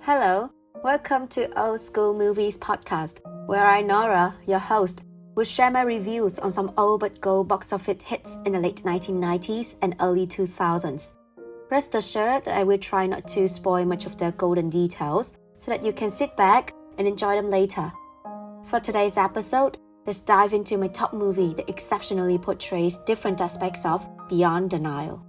Hello, welcome to Old School Movies podcast, where I, Nora, your host, will share my reviews on some old but gold box office hits in the late 1990s and early 2000s. Rest assured that I will try not to spoil much of their golden details so that you can sit back and enjoy them later. For today's episode, let's dive into my top movie that exceptionally portrays different aspects of Beyond the Nile.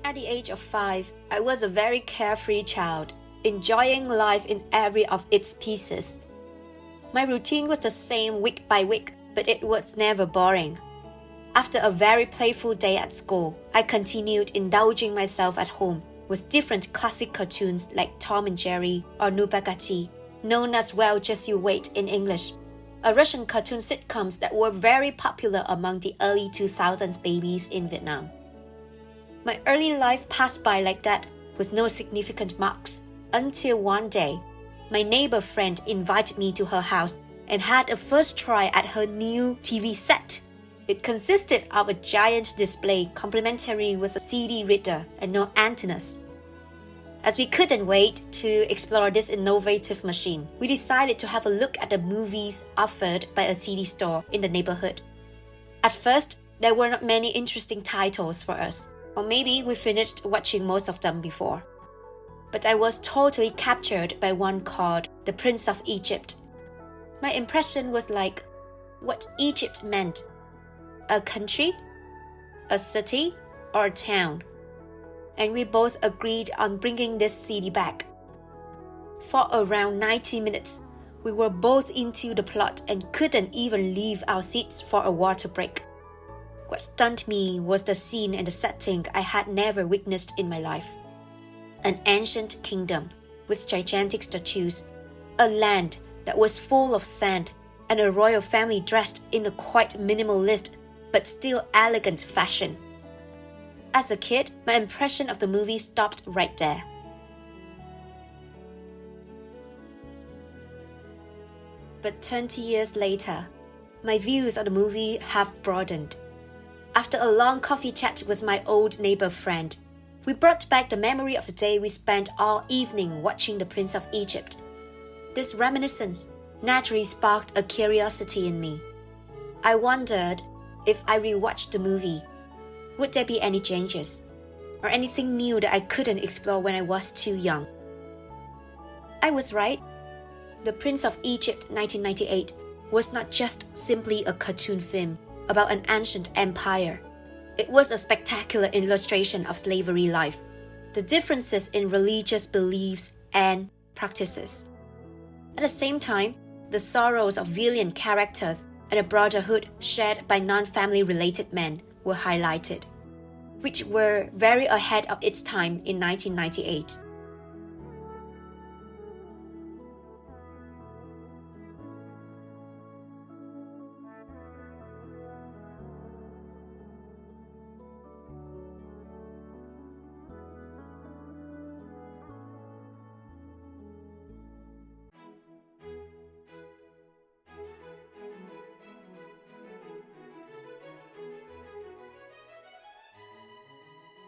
At the age of 5, I was a very carefree child, enjoying life in every of its pieces. My routine was the same week by week, but it was never boring. After a very playful day at school, I continued indulging myself at home with different classic cartoons like Tom and Jerry or Nubagati, known as Well Just You Wait in English, a Russian cartoon sitcoms that were very popular among the early 2000s babies in Vietnam. My early life passed by like that, with no significant marks, until one day, my neighbor friend invited me to her house and had a first try at her new TV set. It consisted of a giant display complimentary with a CD reader and no antennas. As we couldn't wait to explore this innovative machine, we decided to have a look at the movies offered by a CD store in the neighborhood. At first, there were not many interesting titles for us. Or maybe we finished watching most of them before. But I was totally captured by one called The Prince of Egypt. My impression was like what Egypt meant. A country, a city, or a town. And we both agreed on bringing this CD back. For around 90 minutes, we were both into the plot and couldn't even leave our seats for a water break. What stunned me was the scene and the setting I had never witnessed in my life. An ancient kingdom with gigantic statues, a land that was full of sand, and a royal family dressed in a quite minimalist but still elegant fashion. As a kid, my impression of the movie stopped right there. But 20 years later, my views of the movie have broadened. After a long coffee chat with my old neighbor friend, we brought back the memory of the day we spent all evening watching The Prince of Egypt. This reminiscence naturally sparked a curiosity in me. I wondered if I rewatched the movie, would there be any changes, or anything new that I couldn't explore when I was too young? I was right. The Prince of Egypt 1998 was not just simply a cartoon film about an ancient empire. It was a spectacular illustration of slavery life, the differences in religious beliefs and practices. At the same time, the sorrows of valiant characters and a brotherhood shared by non-family related men were highlighted, which were very ahead of its time in 1998.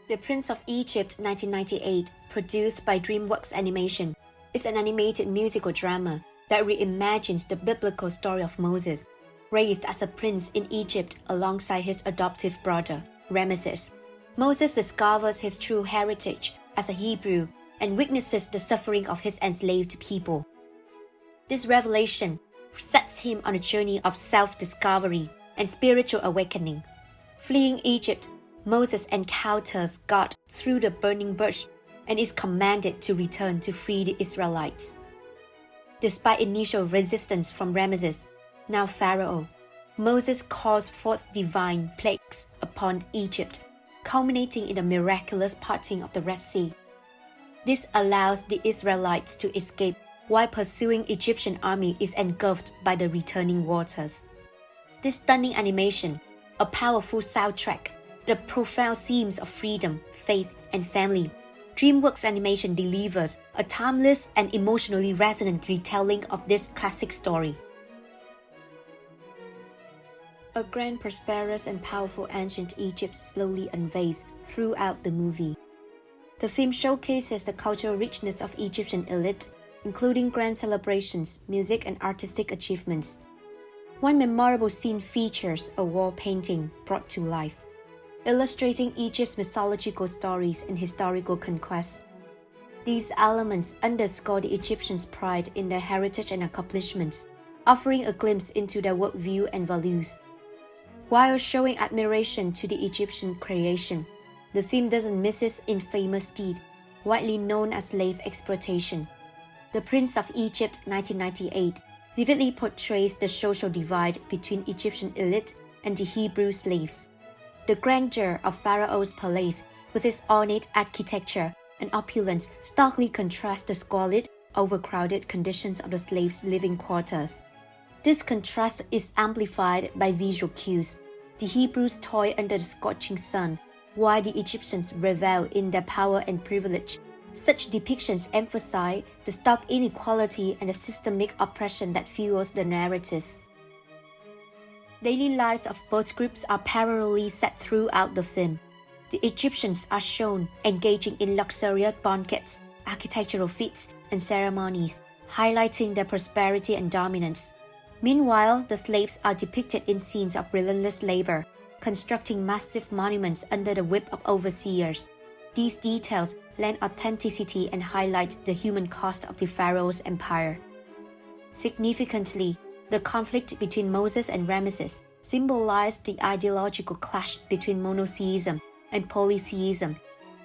The Prince of Egypt 1998, produced by DreamWorks Animation, is an animated musical drama that reimagines the biblical story of Moses, raised as a prince in Egypt alongside his adoptive brother, Ramesses. Moses discovers his true heritage as a Hebrew and witnesses the suffering of his enslaved people. This revelation sets him on a journey of self-discovery and spiritual awakening. Fleeing Egypt, Moses encounters God through the burning bush and is commanded to return to free the Israelites. Despite initial resistance from Ramesses, now Pharaoh, Moses calls forth divine plagues upon Egypt, culminating in a miraculous parting of the Red Sea. This allows the Israelites to escape while pursuing Egyptian army is engulfed by the returning waters. This stunning animation, a powerful soundtrack, the profound themes of freedom, faith, and family DreamWorks Animation delivers a timeless and emotionally resonant retelling of this classic story. A grand, prosperous, and powerful ancient Egypt slowly unveils throughout the movie. The film showcases the cultural richness of Egyptian elite, including grand celebrations, music, and artistic achievements. One memorable scene features a wall painting brought to life, illustrating Egypt's mythological stories and historical conquests. These elements underscore the Egyptians' pride in their heritage and accomplishments, offering a glimpse into their worldview and values. While showing admiration to the Egyptian creation, the film doesn't miss its infamous deed, widely known as slave exploitation. The Prince of Egypt 1998 vividly portrays the social divide between Egyptian elite and the Hebrew slaves. The grandeur of Pharaoh's palace, with its ornate architecture and opulence, starkly contrasts the squalid, overcrowded conditions of the slaves' living quarters. This contrast is amplified by visual cues. The Hebrews toil under the scorching sun, while the Egyptians revel in their power and privilege. Such depictions emphasize the stark inequality and the systemic oppression that fuels the narrative. Daily lives of both groups are parallelly set throughout the film. The Egyptians are shown engaging in luxurious banquets, architectural feats, and ceremonies, highlighting their prosperity and dominance. Meanwhile, the slaves are depicted in scenes of relentless labor, constructing massive monuments under the whip of overseers. These details lend authenticity and highlight the human cost of the pharaoh's empire. Significantly, the conflict between Moses and Ramesses symbolized the ideological clash between monotheism and polytheism.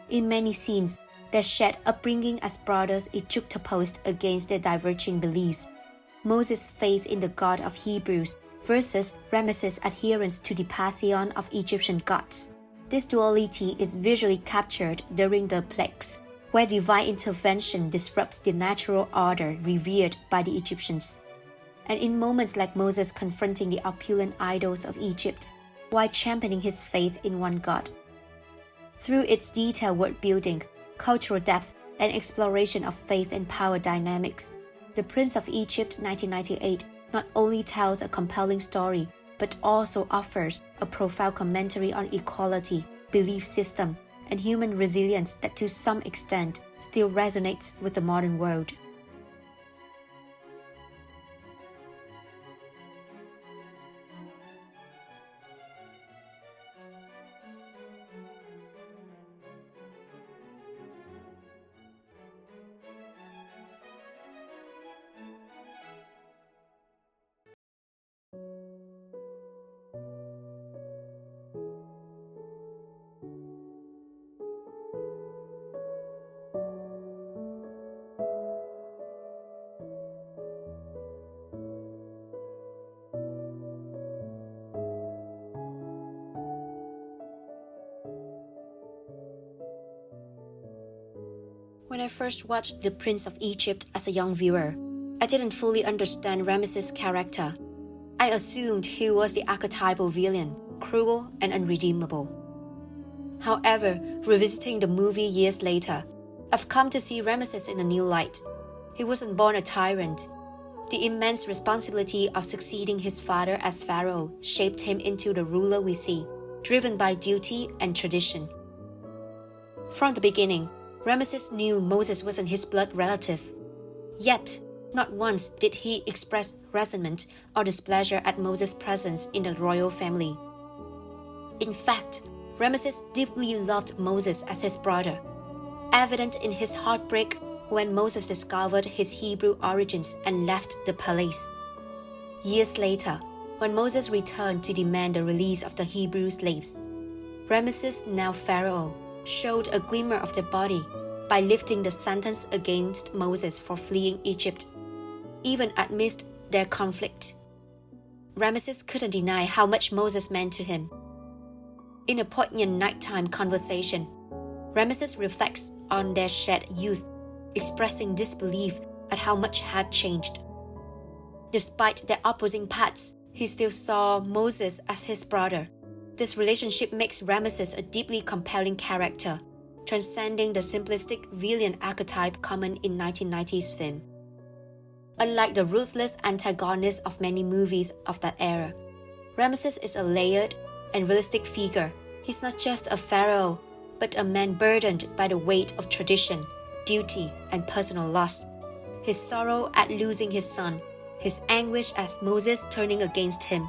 In many scenes, their shared upbringing as brothers is juxtaposed against their diverging beliefs. Moses' faith in the God of Hebrews versus Ramesses' adherence to the pantheon of Egyptian gods. This duality is visually captured during the plagues, where divine intervention disrupts the natural order revered by the Egyptians, and in moments like Moses confronting the opulent idols of Egypt while championing his faith in one God. Through its detailed word building, cultural depth, and exploration of faith and power dynamics, The Prince of Egypt 1998 not only tells a compelling story, but also offers a profound commentary on equality, belief system, and human resilience that to some extent still resonates with the modern world. When I first watched The Prince of Egypt as a young viewer, I didn't fully understand Ramesses' character. I assumed he was the archetypal villain, cruel and unredeemable. However, revisiting the movie years later, I've come to see Ramesses in a new light. He wasn't born a tyrant. The immense responsibility of succeeding his father as pharaoh shaped him into the ruler we see, driven by duty and tradition. From the beginning, Ramesses knew Moses wasn't his blood relative. Yet, not once did he express resentment or displeasure at Moses' presence in the royal family. In fact, Ramesses deeply loved Moses as his brother, evident in his heartbreak when Moses discovered his Hebrew origins and left the palace. Years later, when Moses returned to demand the release of the Hebrew slaves, Ramesses, now pharaoh, showed a glimmer of the body by lifting the sentence against Moses for fleeing Egypt, even amidst their conflict. Ramesses couldn't deny how much Moses meant to him. In a poignant nighttime conversation, Ramesses reflects on their shared youth, expressing disbelief at how much had changed. Despite their opposing paths, he still saw Moses as his brother. This relationship makes Ramesses a deeply compelling character, transcending the simplistic villain archetype common in 1990s film. Unlike the ruthless antagonist of many movies of that era, Ramesses is a layered and realistic figure. He's not just a pharaoh, but a man burdened by the weight of tradition, duty, and personal loss. His sorrow at losing his son, his anguish as Moses turning against him,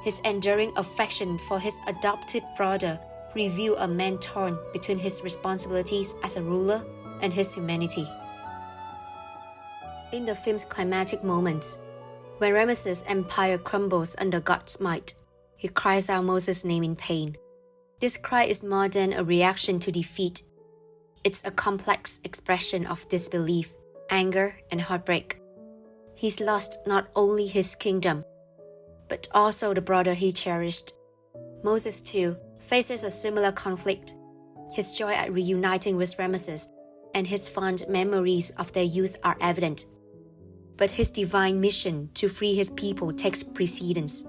his enduring affection for his adopted brother reveal a man torn between his responsibilities as a ruler and his humanity. In the film's climactic moments, when Ramesses' empire crumbles under God's might, he cries out Moses' name in pain. This cry is more than a reaction to defeat. It's a complex expression of disbelief, anger, and heartbreak. He's lost not only his kingdom, but also the brother he cherished. Moses, too, faces a similar conflict. His joy at reuniting with Ramesses and his fond memories of their youth are evident. But his divine mission to free his people takes precedence.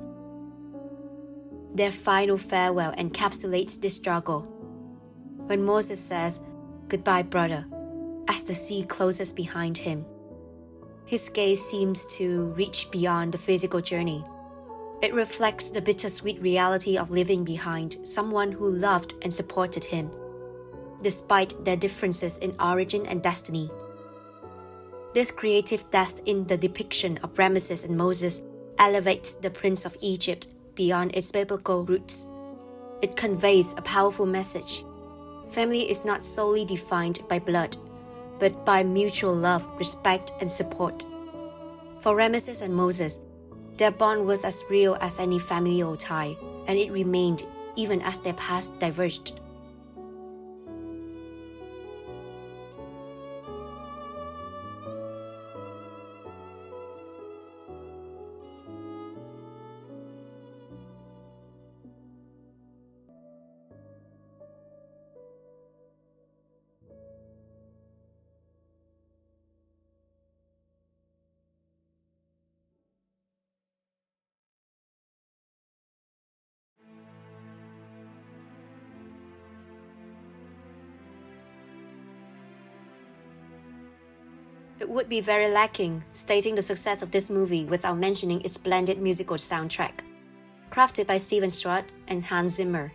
Their final farewell encapsulates this struggle. When Moses says, "Goodbye, brother," as the sea closes behind him, his gaze seems to reach beyond the physical journey. It reflects the bittersweet reality of leaving behind someone who loved and supported him, despite their differences in origin and destiny. This creative depth in the depiction of Ramesses and Moses elevates the Prince of Egypt beyond its biblical roots. It conveys a powerful message. Family is not solely defined by blood, but by mutual love, respect, and support. For Ramesses and Moses, their bond was as real as any familial tie, and it remained even as their paths diverged. It would be very lacking stating the success of this movie without mentioning its splendid musical soundtrack, crafted by Steven Stewart and Hans Zimmer.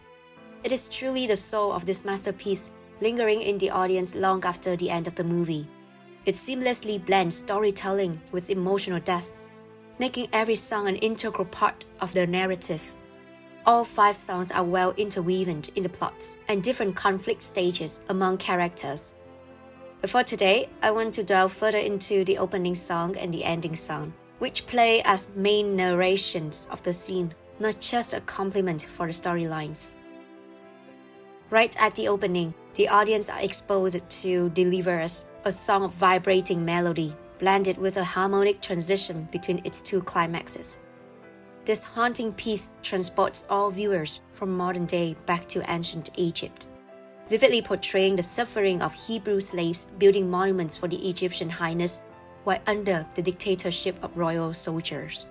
It is truly the soul of this masterpiece, lingering in the audience long after the end of the movie. It seamlessly blends storytelling with emotional depth, making every song an integral part of the narrative. All 5 songs are well interwoven in the plots and different conflict stages among characters. But for today, I want to delve further into the opening song and the ending song, which play as main narrations of the scene, not just a complement for the storylines. Right at the opening, the audience are exposed to deliver us a song of vibrating melody, blended with a harmonic transition between its 2 climaxes. This haunting piece transports all viewers from modern day back to ancient Egypt, vividly portraying the suffering of Hebrew slaves building monuments for the Egyptian highness while under the dictatorship of royal soldiers.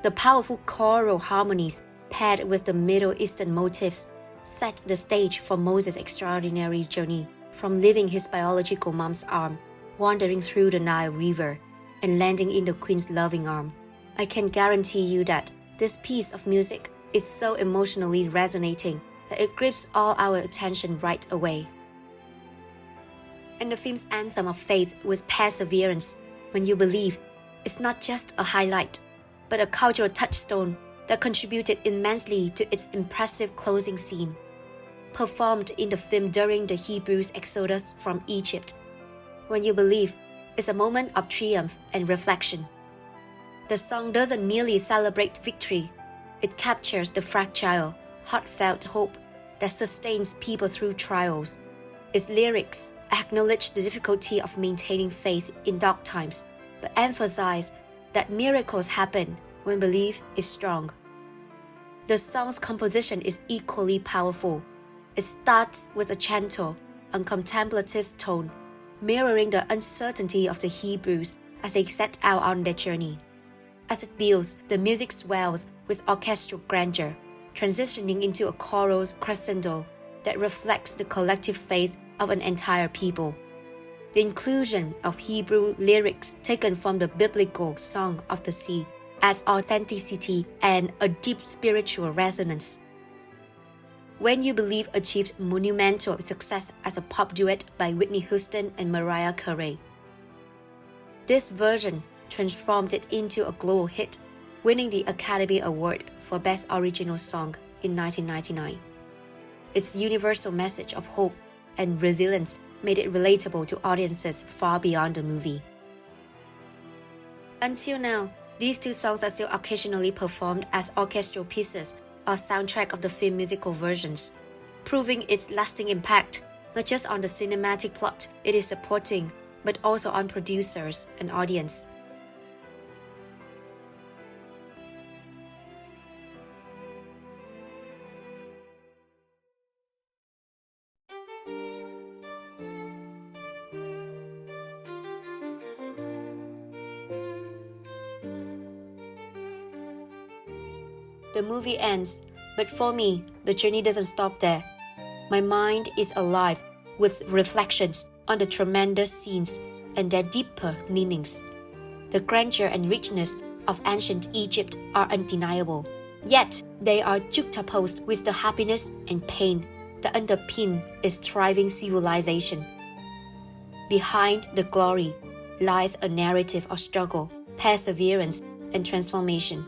The powerful choral harmonies paired with the Middle Eastern motifs set the stage for Moses' extraordinary journey from leaving his biological mom's arm, wandering through the Nile River, and landing in the Queen's loving arm. I can guarantee you that this piece of music is so emotionally resonating that it grips all our attention right away. And the film's anthem of faith with perseverance, when you believe, is not just a highlight, but a cultural touchstone that contributed immensely to its impressive closing scene, performed in the film during the Hebrews' exodus from Egypt. When you believe is a moment of triumph and reflection. The song doesn't merely celebrate victory, it captures the fragile, heartfelt hope that sustains people through trials. Its lyrics acknowledge the difficulty of maintaining faith in dark times, but emphasize that miracles happen when belief is strong. The song's composition is equally powerful. It starts with a gentle and contemplative tone, mirroring the uncertainty of the Hebrews as they set out on their journey. As it builds, the music swells with orchestral grandeur, transitioning into a choral crescendo that reflects the collective faith of an entire people. The inclusion of Hebrew lyrics taken from the biblical Song of the Sea adds authenticity and a deep spiritual resonance. When You Believe achieved monumental success as a pop duet by Whitney Houston and Mariah Carey. This version transformed it into a global hit, winning the Academy Award for Best Original Song in 1999. Its universal message of hope and resilience made it relatable to audiences far beyond the movie. Until now, these two songs are still occasionally performed as orchestral pieces or soundtrack of the film musical versions, proving its lasting impact not just on the cinematic plot it is supporting, but also on producers and audience. The movie ends, but for me, the journey doesn't stop there. My mind is alive with reflections on the tremendous scenes and their deeper meanings. The grandeur and richness of ancient Egypt are undeniable, yet they are juxtaposed with the happiness and pain that underpin its thriving civilization. Behind the glory lies a narrative of struggle, perseverance, and transformation.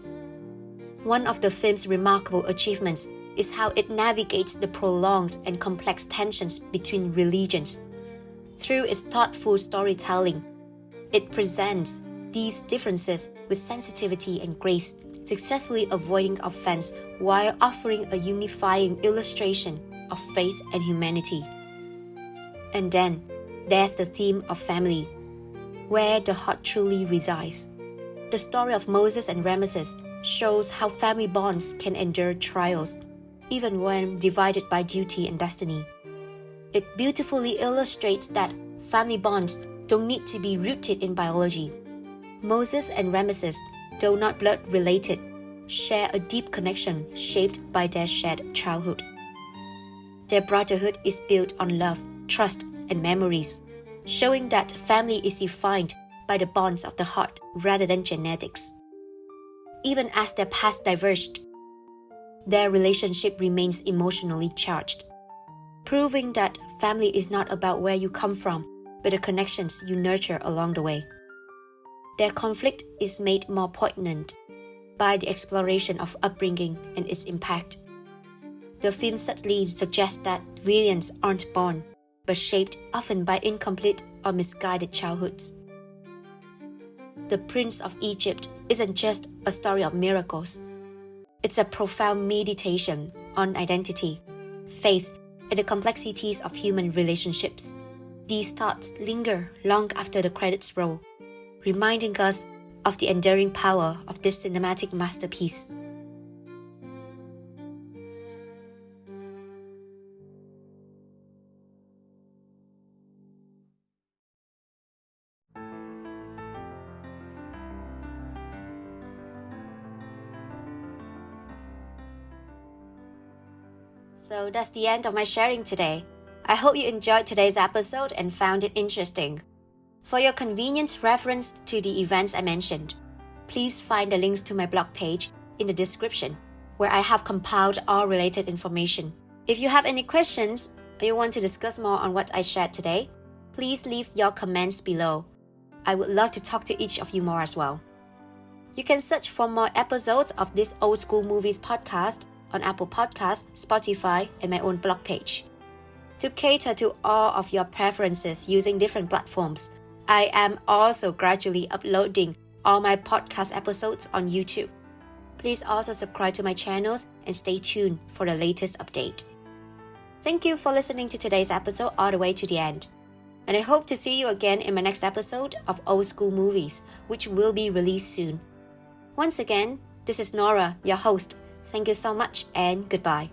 One of the film's remarkable achievements is how it navigates the prolonged and complex tensions between religions. Through its thoughtful storytelling, it presents these differences with sensitivity and grace, successfully avoiding offense while offering a unifying illustration of faith and humanity. And then, there's the theme of family, where the heart truly resides. The story of Moses and Ramesses shows how family bonds can endure trials, even when divided by duty and destiny. It beautifully illustrates that family bonds don't need to be rooted in biology. Moses and Ramesses, though not blood-related, share a deep connection shaped by their shared childhood. Their brotherhood is built on love, trust, and memories, showing that family is defined by the bonds of the heart rather than genetics. Even as their paths diverged, their relationship remains emotionally charged, proving that family is not about where you come from, but the connections you nurture along the way. Their conflict is made more poignant by the exploration of upbringing and its impact. The film subtly suggests that villains aren't born, but shaped often by incomplete or misguided childhoods. The Prince of Egypt isn't just a story of miracles. It's a profound meditation on identity, faith, and the complexities of human relationships. These thoughts linger long after the credits roll, reminding us of the enduring power of this cinematic masterpiece. So that's the end of my sharing today. I hope you enjoyed today's episode and found it interesting. For your convenient reference to the events I mentioned, please find the links to my blog page in the description, where I have compiled all related information. If you have any questions or you want to discuss more on what I shared today, please leave your comments below. I would love to talk to each of you more as well. You can search for more episodes of this Old School Movies podcast on Apple Podcasts, Spotify, and my own blog page. To cater to all of your preferences using different platforms, I am also gradually uploading all my podcast episodes on YouTube. Please also subscribe to my channels and stay tuned for the latest update. Thank you for listening to today's episode all the way to the end. And I hope to see you again in my next episode of Old School Movies, which will be released soon. Once again, this is Nora, your host. Thank you so much and goodbye.